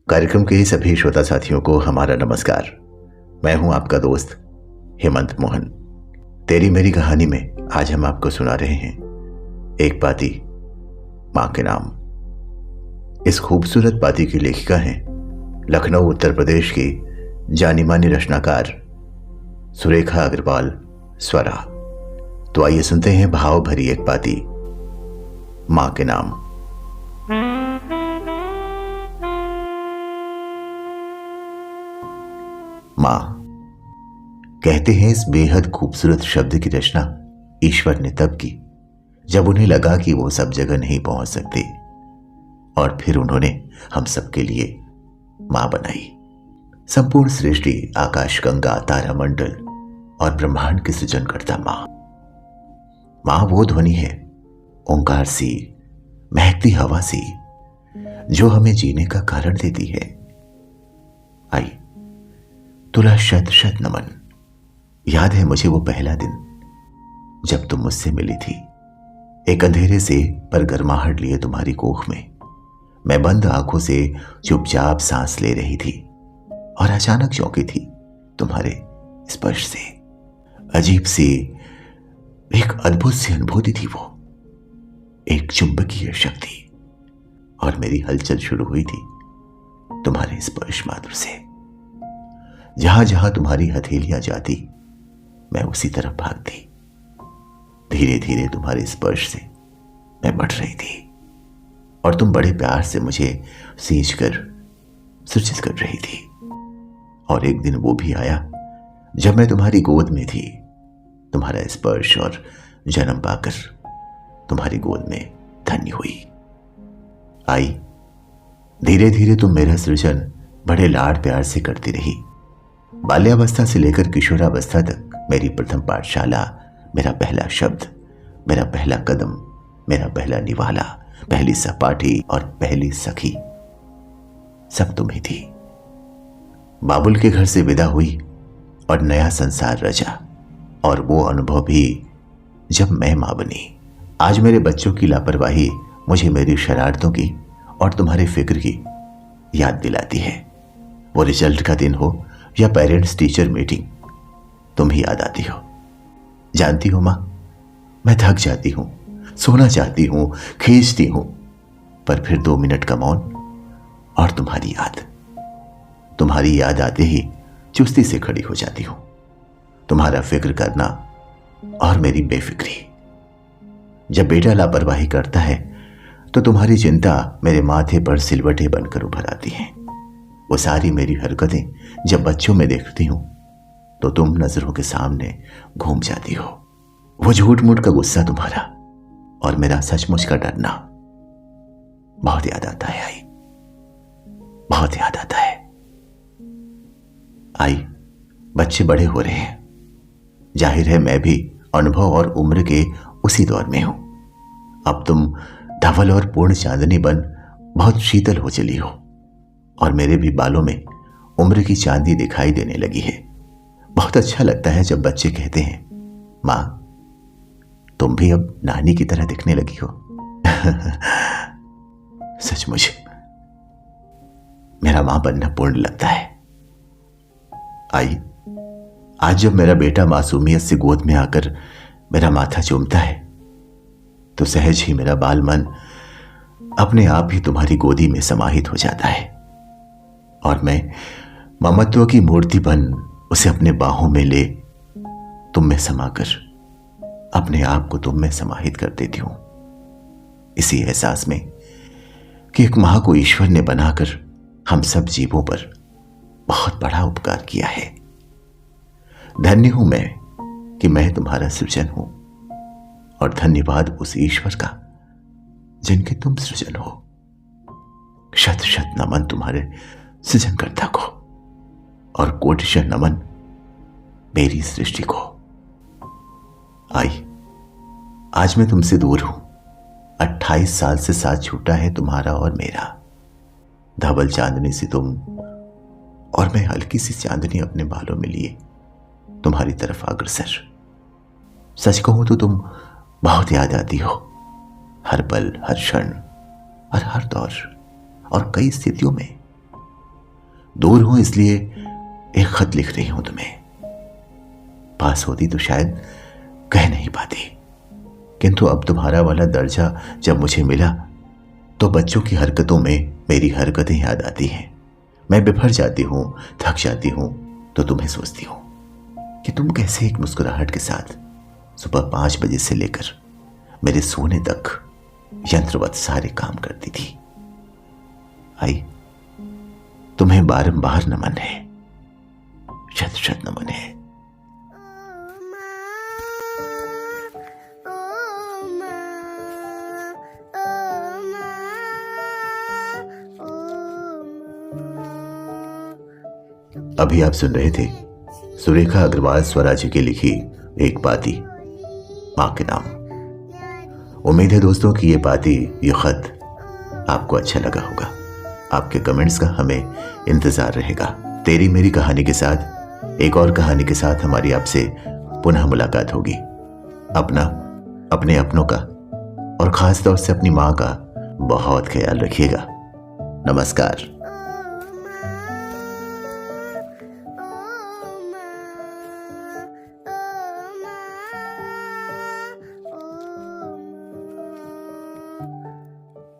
कार्यक्रम के सभी श्रोता साथियों को हमारा नमस्कार। मैं हूं आपका दोस्त हेमंत मोहन। तेरी मेरी कहानी में आज हम आपको सुना रहे हैं एक पाती मां के नाम। इस खूबसूरत पाती की लेखिका हैं लखनऊ उत्तर प्रदेश की जानी मानी रचनाकार सुरेखा अग्रवाल स्वरा। तो आइए सुनते हैं भाव भरी एक पाती मां के नाम। मां, कहते हैं इस बेहद खूबसूरत शब्द की रचना ईश्वर ने तब की जब उन्हें लगा कि वो सब जगह नहीं पहुंच सकते, और फिर उन्होंने हम सबके लिए मां बनाई। संपूर्ण सृष्टि, आकाश गंगा, तारामंडल और ब्रह्मांड की सृजनकर्ता मां वो ध्वनि है, ओंकार सी, महकती हवा सी, जो हमें जीने का कारण देती है। आई, तुला शत शत नमन। याद है मुझे वो पहला दिन जब तुम मुझसे मिली थी, एक अंधेरे से पर गर्माहट लिए तुम्हारी कोख में। मैं बंद आंखों से चुपचाप सांस ले रही थी और अचानक चौंकी थी तुम्हारे स्पर्श से। अजीब सी, एक अद्भुत सी अनुभूति थी वो, एक चुंबकीय शक्ति, और मेरी हलचल शुरू हुई थी तुम्हारे स्पर्श मात्र से। जहां जहां तुम्हारी हथेलियां जाती मैं उसी तरफ भागती। धीरे धीरे तुम्हारे स्पर्श से मैं बढ़ रही थी और तुम बड़े प्यार से मुझे सींच कर सूचित कर रही थी। और एक दिन वो भी आया जब मैं तुम्हारी गोद में थी। तुम्हारा स्पर्श और जन्म पाकर तुम्हारी गोद में धन्य हुई। आई, धीरे धीरे तुम मेरा सृजन बड़े लाड प्यार से करती रही। बाल्यावस्था से लेकर किशोरावस्था तक मेरी प्रथम पाठशाला, मेरा पहला शब्द, मेरा पहला कदम, मेरा पहला निवाला, पहली सहपाठी और पहली सखी सब तुम ही थी। बाबुल के घर से विदा हुई और नया संसार रचा, और वो अनुभव भी जब मैं मां बनी। आज मेरे बच्चों की लापरवाही मुझे मेरी शरारतों की और तुम्हारी फिक्र की याद दिलाती है। वो रिजल्ट का दिन हो या पेरेंट्स टीचर मीटिंग, तुम ही याद आती हो। जानती हो मां, मैं थक जाती हूं, सोना चाहती हूं, खींचती हूं, पर फिर 2 मिनट का मौन और तुम्हारी याद आते ही चुस्ती से खड़ी हो जाती हूं। तुम्हारा फिक्र करना और मेरी बेफिक्री। जब बेटा लापरवाही करता है तो तुम्हारी चिंता मेरे माथे पर सिलवटें बनकर उभर आती हैं। वो सारी मेरी हरकतें जब बच्चों में देखती हूं तो तुम नजरों के सामने घूम जाती हो। वो झूठ मूठ का गुस्सा तुम्हारा और मेरा सचमुच का डरना बहुत याद आता है। आई, बहुत याद आता है। आई, बच्चे बड़े हो रहे हैं। जाहिर है मैं भी अनुभव और उम्र के उसी दौर में हूं। अब तुम धवल और पूर्ण चांदनी बन बहुत शीतल हो चली हो, और मेरे भी बालों में उम्र की चांदी दिखाई देने लगी है। बहुत अच्छा लगता है जब बच्चे कहते हैं, मां तुम भी अब नानी की तरह दिखने लगी हो। सचमुच मेरा मां बनना पूर्ण लगता है। आई, आज जब मेरा बेटा मासूमियत से गोद में आकर मेरा माथा चूमता है तो सहज ही मेरा बाल मन अपने आप ही तुम्हारी गोदी में समाहित हो जाता है, और मैं ममत्व की मूर्ति बन उसे अपने बाहों में ले तुम में समाकर अपने आप को तुम में समाहित कर देती हूं, इसी एहसास में कि एक मां को ईश्वर ने बनाकर हम सब जीवों पर बहुत बड़ा उपकार किया है। धन्य हूं मैं कि मैं तुम्हारा सृजन हूं, और धन्यवाद उस ईश्वर का जिनके तुम सृजन हो। शत शत नमन तुम्हारे सृजनकर्ता को, और कोटिशः नमन मेरी सृष्टि को। आई, आज मैं तुमसे दूर हूं। 28 साल से साथ छूटा है तुम्हारा और मेरा। धवल चांदनी से तुम और मैं हल्की सी चांदनी अपने बालों में लिए तुम्हारी तरफ अग्रसर। सच कहूं तो तुम बहुत याद आती हो, हर पल, हर क्षण और हर दौर और कई स्थितियों में दूर हूं इसलिए एक खत लिख रही हूं तुम्हें। पास होती तो शायद कह नहीं पाती, किंतु अब तुम्हारा वाला दर्जा जब मुझे मिला तो बच्चों की हरकतों में मेरी हरकतें याद आती हैं। मैं बिफर जाती हूं, थक जाती हूं तो तुम्हें सोचती हूं कि तुम कैसे एक मुस्कुराहट के साथ सुबह 5 बजे से लेकर मेरे सोने तक यंत्रवत सारे काम करती थी। आई, तुम्हें बारंबार नमन है, शत शत नमन है। अभी आप सुन रहे थे सुरेखा अग्रवाल स्वराज की लिखी एक पाती, मां के नाम। उम्मीद है दोस्तों कि ये पाती, ये खत आपको अच्छा लगा होगा। आपके कमेंट्स का हमें इंतजार रहेगा। तेरी मेरी कहानी के साथ एक और कहानी के साथ हमारी आपसे पुनः मुलाकात होगी। अपना, अपने अपनों का और खास तौर से अपनी मां का बहुत ख्याल रखिएगा। नमस्कार।